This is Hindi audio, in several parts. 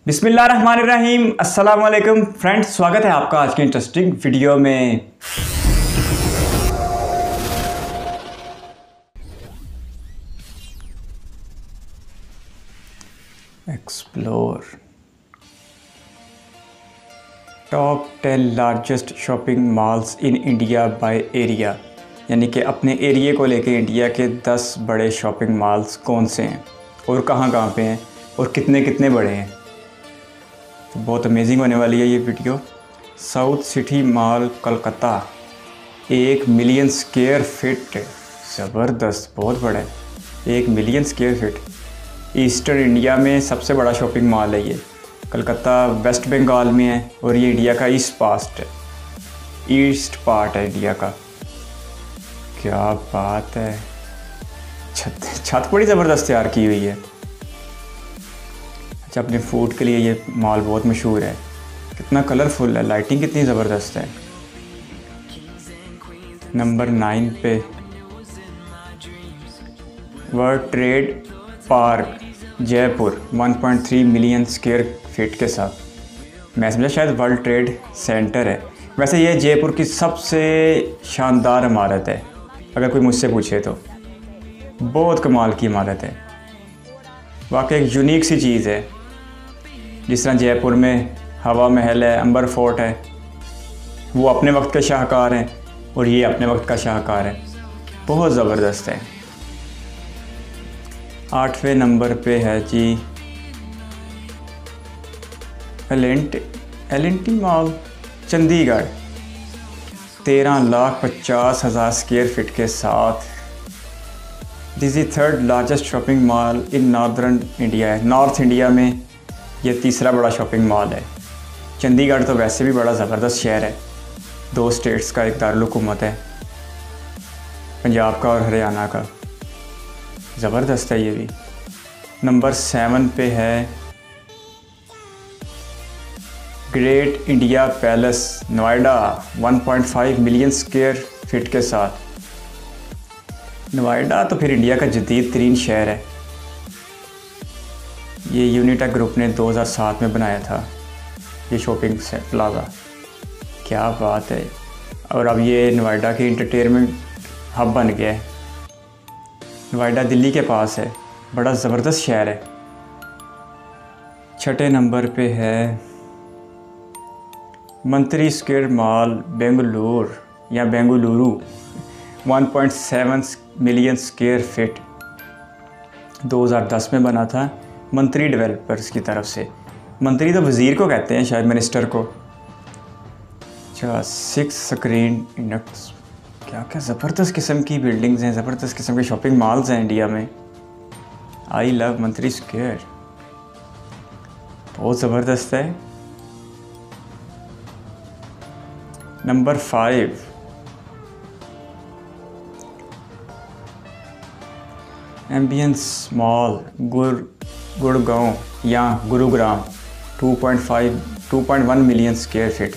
बिस्मिल्लाहिर्रहमानिर्रहीम। अस्सलाम वालेकुम फ्रेंड्स, स्वागत है आपका आज के इंटरेस्टिंग वीडियो में। Explore top 10 largest shopping malls in India by area, यानी कि अपने एरिया को लेके इंडिया के 10 बड़े शॉपिंग मॉल्स कौन से हैं और कहाँ पे हैं और कितने कितने बड़े हैं। तो बहुत अमेजिंग होने वाली है ये video. South city mall Calcutta 1 million square feet, ज़बरदस्त, बहुत बड़ा है, 1 million square feet. Eastern India में सबसे बड़ा शॉपिंग मॉल है ये। कलकत्ता वेस्ट बंगाल में है और ये इंडिया का ईस्ट पार्ट है इंडिया का। क्या बात है, छत बड़ी ज़बरदस्त तैयार की हुई है। अच्छा, अपने फूड के लिए ये मॉल बहुत मशहूर है। कितना कलरफुल है, लाइटिंग कितनी ज़बरदस्त है। नंबर 9 पे world trade park Jaipur 1.3 million square feet के साथ। मैं समझा शायद वर्ल्ड ट्रेड सेंटर है। वैसे ये जयपुर की सबसे शानदार इमारत है, अगर कोई मुझसे पूछे तो। बहुत कमाल की इमारत है, वाकई एक यूनिक सी चीज़ है। जिस तरह जयपुर में हवा महल है, अंबर फोर्ट है, वो अपने वक्त के शाहकार हैं और ये अपने वक्त का शाहकार है। बहुत ज़बरदस्त है। 8वें नंबर पे है जी एल&टी मॉल चंडीगढ़ 13,50,000 स्क्वायर फीट के साथ। This is 3rd largest shopping mall in northern India है। नॉर्थ इंडिया में ये तीसरा बड़ा शॉपिंग मॉल है। चंडीगढ़ तो वैसे भी बड़ा ज़बरदस्त शहर है, 2 स्टेट्स का एक दारुल-हुकूमत है, पंजाब का और हरियाणा का। ज़बरदस्त है ये भी। नंबर 7 पे है great India palace Noida 1.5 million square feet के साथ। नोएडा तो फिर इंडिया का जदीद तरीन शहर है। ये यूनिटा ग्रुप ने 2007 में बनाया था ये शॉपिंग प्लाजा। क्या बात है। और अब ये नोएडा की इंटरटेनमेंट हब बन गया है। नोएडा दिल्ली के पास है, बड़ा ज़बरदस्त शहर है। 6ठे नंबर पे है मंत्री square mall Bengaluru 1.7 million square feet. 2010 में बना था मंत्री डेवलपर्स की तरफ से। मंत्री तो वज़ीर को कहते हैं शायद, मिनिस्टर को। अच्छा, 6 स्क्रीन यूनिट्स। क्या क्या ज़बरदस्त किस्म की बिल्डिंग्स हैं, ज़बरदस्त किस्म के शॉपिंग मॉल्स हैं इंडिया में। आई लव मंत्री स्क्वायर, बहुत ज़बरदस्त है। नंबर 5 एम्बियंस मॉल गुड़गांव या Gurugram 2.1 million square feet.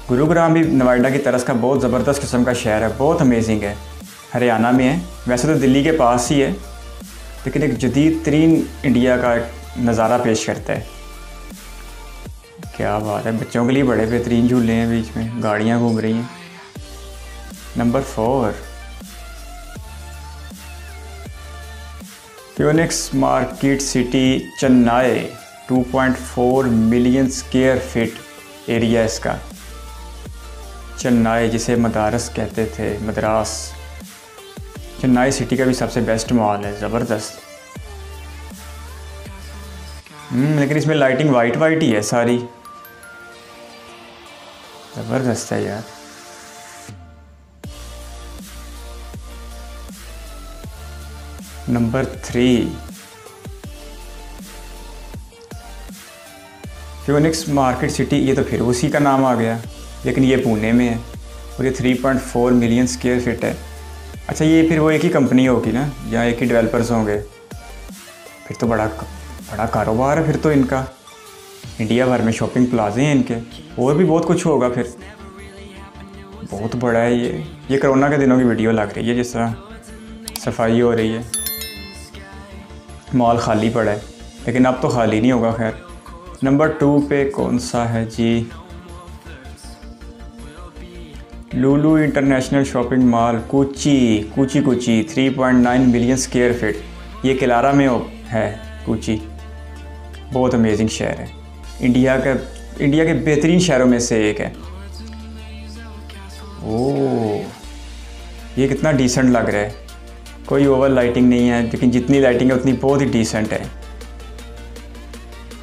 Gurugram भी नोएडा की तरह का बहुत ज़बरदस्त किस्म का शहर है, बहुत अमेजिंग है। हरियाणा में है, वैसे तो दिल्ली के पास ही है, लेकिन एक जदीद तरीन इंडिया का एक नज़ारा पेश करता है। क्या बात है, बच्चों के लिए बड़े बेहतरीन झूले हैं, बीच में गाड़ियाँ घूम रही हैं। Number 4 Phoenix market city Chennai 2.4 million square feet area इसका। चेन्नई जिसे मदारस कहते थे, मद्रास। चेन्नई सिटी का भी सबसे बेस्ट मॉल है, ज़बरदस्त। लेकिन इसमें लाइटिंग वाइट ही है सारी, ज़बरदस्त है यार। नंबर 3 फ्यूनिक्स मार्केट सिटी, ये तो फिर उसी का नाम आ गया, लेकिन ये पुणे में है और ये 3.4 मिलियन स्क्वायर फीट है। अच्छा, ये फिर वो एक ही कंपनी होगी ना, या एक ही डेवलपर्स होंगे? फिर तो बड़ा कारोबार है फिर तो इनका। इंडिया भर में शॉपिंग प्लाजे हैं इनके, और भी बहुत कुछ होगा फिर। बहुत बड़ा है ये कोरोना के दिनों की वीडियो लग रही है, जिस तरह सफाई हो रही है। मॉल खाली पड़ा है। लेकिन अब तो खाली नहीं होगा। खैर, नंबर 2 पे कौन सा है जी? Lulu international shopping mall Kochi 3.9 million square feet. ये किलारा में है कोची। बहुत अमेजिंग शहर है, इंडिया के बेहतरीन शहरों में से एक है। ओह, ये कितना डिसेंट लग रहा है। कोई ओवर लाइटिंग नहीं है, लेकिन जितनी लाइटिंग है उतनी बहुत ही डिसेंट है।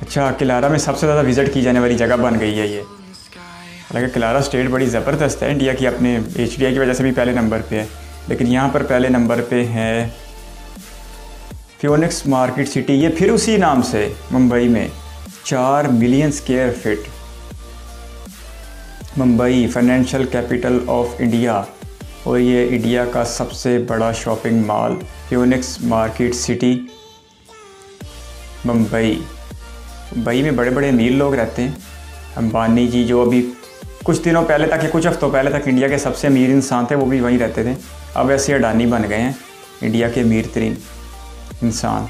अच्छा, किलारा में सबसे ज़्यादा विज़िट की जाने वाली जगह बन गई है ये। हालांकि किलारा स्टेट बड़ी ज़बरदस्त है, इंडिया की अपने HDI की वजह से भी पहले नंबर पे है, लेकिन यहाँ पर पहले नंबर पे है फियोनिक्स मार्केट सिटी। ये फिर उसी नाम से मुंबई में 4 million square feet. Mumbai financial capital of India, और ये इंडिया का सबसे बड़ा shopping mall Phoenix market city Mumbai. Mumbai में बड़े बड़े अमीर लोग रहते हैं। अंबानी जी, जो अभी कुछ दिनों पहले तक या कुछ हफ्तों पहले तक इंडिया के सबसे अमीर इंसान थे, वो भी वहीं रहते थे। अब वैसे अडानी बन गए हैं इंडिया के अमीर तरीन इंसान।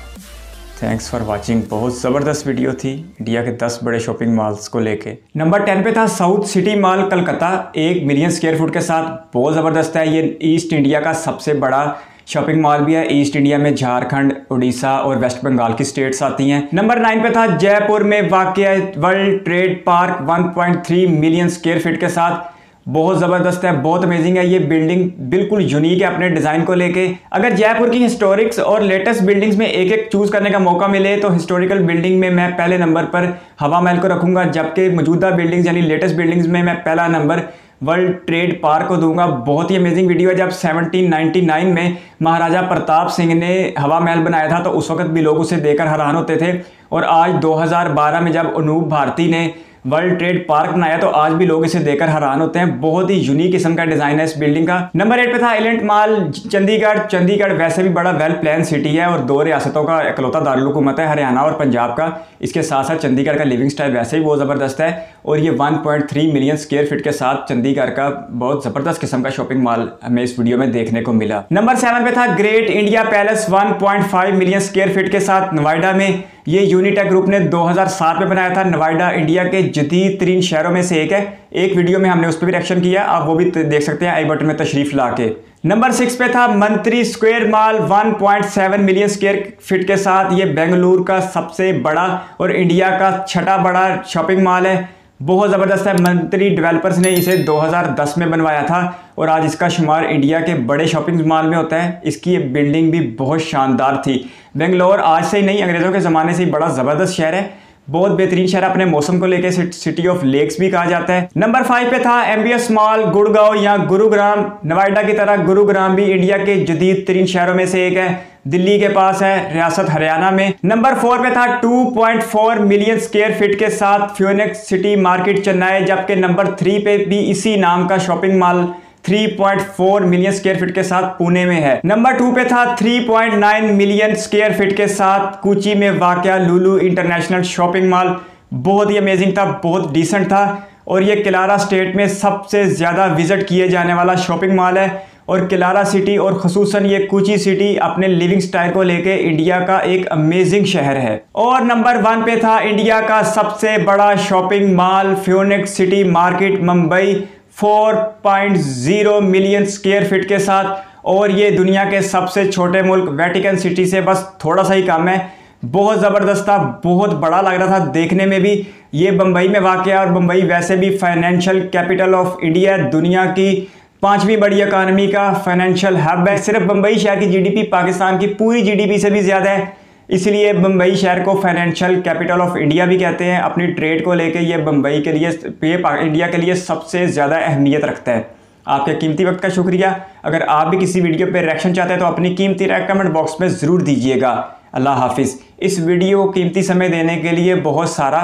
Thanks for watching. बहुत ज़बरदस्त वीडियो थी इंडिया के 10 बड़े शॉपिंग मॉल्स को लेके। नंबर 10 पे था south city mall Calcutta, 1 million square foot के साथ। बहुत ज़बरदस्त है। ये ईस्ट इंडिया का सबसे बड़ा शॉपिंग मॉल भी है। ईस्ट इंडिया में झारखंड, उड़ीसा और वेस्ट बंगाल की स्टेट्स आती हैं। नंबर 9 पे था जयपुर में वाक़या world trade park, 1.3 million square feet के साथ। बहुत ज़बरदस्त है, बहुत अमेजिंग है। ये बिल्डिंग बिल्कुल यूनिक है अपने डिज़ाइन को लेके। अगर जयपुर की हिस्टोरिक्स और लेटेस्ट बिल्डिंग्स में एक एक चूज़ करने का मौका मिले तो हिस्टोरिकल बिल्डिंग में मैं पहले नंबर पर हवा महल को रखूँगा, जबकि मौजूदा बिल्डिंग्स यानी लेटेस्ट बिल्डिंग्स में मैं पहला नंबर वर्ल्ड ट्रेड पार्क को दूंगा। बहुत ही अमेजिंग वीडियो है। जब 1799 में महाराजा प्रताप सिंह ने हवा महल बनाया था तो उस वक्त भी लोग उसे देखकर हैरान होते थे, और आज 2012 में जब अनूप भारती ने वर्ल्ड ट्रेड पार्क बनाया तो आज भी लोग इसे देखकर हैरान होते हैं। बहुत ही यूनिक किस्म का डिजाइन है इस बिल्डिंग का। नंबर 8 पे था एलिफेंट मॉल चंडीगढ़ वैसे भी बड़ा वेल प्लान सिटी है और 2 रियासतों का इकलौता दारुल हुकूमत है, हरियाणा और पंजाब का। इसके साथ साथ चंडीगढ़ का लिविंग स्टाइल वैसे ही बहुत ज़बरदस्त है, और ये 1.3 मिलियन स्क्वायर फीट के साथ चंडीगढ़ का बहुत ज़बरदस्त किस्म का शॉपिंग मॉल हमें इस वीडियो में देखने को मिला। नंबर 7 पे था great India palace, 1.5 million square feet के साथ नोएडा में। ये यूनिटेक ग्रुप ने 2007 में बनाया था। नोएडा इंडिया के जदीद तरीन शहरों में से एक है। एक वीडियो में हमने उस पर भी रिएक्शन किया, आप वो भी देख सकते हैं आई बटन में तशरीफ ला के। नंबर 6 पे था मंत्री square mall, 1.7 million square feet के साथ। ये बेंगलुरु का सबसे बड़ा और इंडिया का छठा बड़ा शॉपिंग मॉल है। बहुत ज़बरदस्त है। मंत्री डेवलपर्स ने इसे 2010 में बनवाया था और आज इसका शुमार इंडिया के बड़े शॉपिंग मॉल में होता है। इसकी बिल्डिंग भी बहुत शानदार थी। बेंगलोर आज से ही नहीं, अंग्रेज़ों के ज़माने से ही बड़ा ज़बरदस्त शहर है। बहुत बेहतरीन शहर, अपने मौसम को लेकर सिटी ऑफ लेक्स भी कहा जाता है। नंबर 5 पे था MBS मॉल गुड़गांव या गुरुग्राम। नोएडा की तरह गुरुग्राम भी इंडिया के जदीद तरीन शहरों में से एक है। दिल्ली के पास है, रियासत हरियाणा में। नंबर 4 पे था 2.4 मिलियन स्क्वायर फीट के साथ फियोनिक्स सिटी मार्केट चेन्नई, जबकि नंबर 3 पे भी इसी नाम का shopping mall 3.4 million square feet के साथ पुणे में है। नंबर 2 पे था 3.9 मिलियन स्क्वायर फीट के साथ कोची में वाक़या लुलु इंटरनेशनल शॉपिंग मॉल। बहुत ही अमेजिंग था, बहुत डिसेंट था, और ये किलारा स्टेट में सबसे ज़्यादा विजिट किए जाने वाला शॉपिंग मॉल है। और किलारा सिटी और ख़ुसूसन ये कोची सिटी अपने लिविंग स्टाइल को लेके इंडिया का एक अमेजिंग शहर है। और नंबर 1 पे था इंडिया का सबसे बड़ा shopping mall Phoenix city market Mumbai, 4.0 million square feet के साथ। और ये दुनिया के सबसे छोटे मुल्क वेटिकन सिटी से बस थोड़ा सा ही कम है। बहुत ज़बरदस्त था, बहुत बड़ा लग रहा था देखने में भी। ये मुंबई में वाक़ है और मुंबई वैसे भी फाइनेंशियल कैपिटल ऑफ इंडिया, दुनिया की 5वीं बड़ी इकानमी का फाइनेंशियल हब है। सिर्फ मुंबई शहर की GDP पाकिस्तान की पूरी GDP से भी ज़्यादा है, इसलिए मुंबई शहर को फाइनेंशियल कैपिटल ऑफ इंडिया भी कहते हैं। अपनी ट्रेड को लेके ये मुंबई के लिए, ये इंडिया के लिए सबसे ज़्यादा अहमियत रखता है। आपके कीमती वक्त का शुक्रिया। अगर आप भी किसी वीडियो पर रिएक्शन चाहते हैं तो अपनी कीमती राय कमेंट बॉक्स में ज़रूर दीजिएगा। अल्लाह हाफिज़। इस वीडियो को कीमती समय देने के लिए बहुत सारा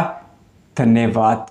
धन्यवाद।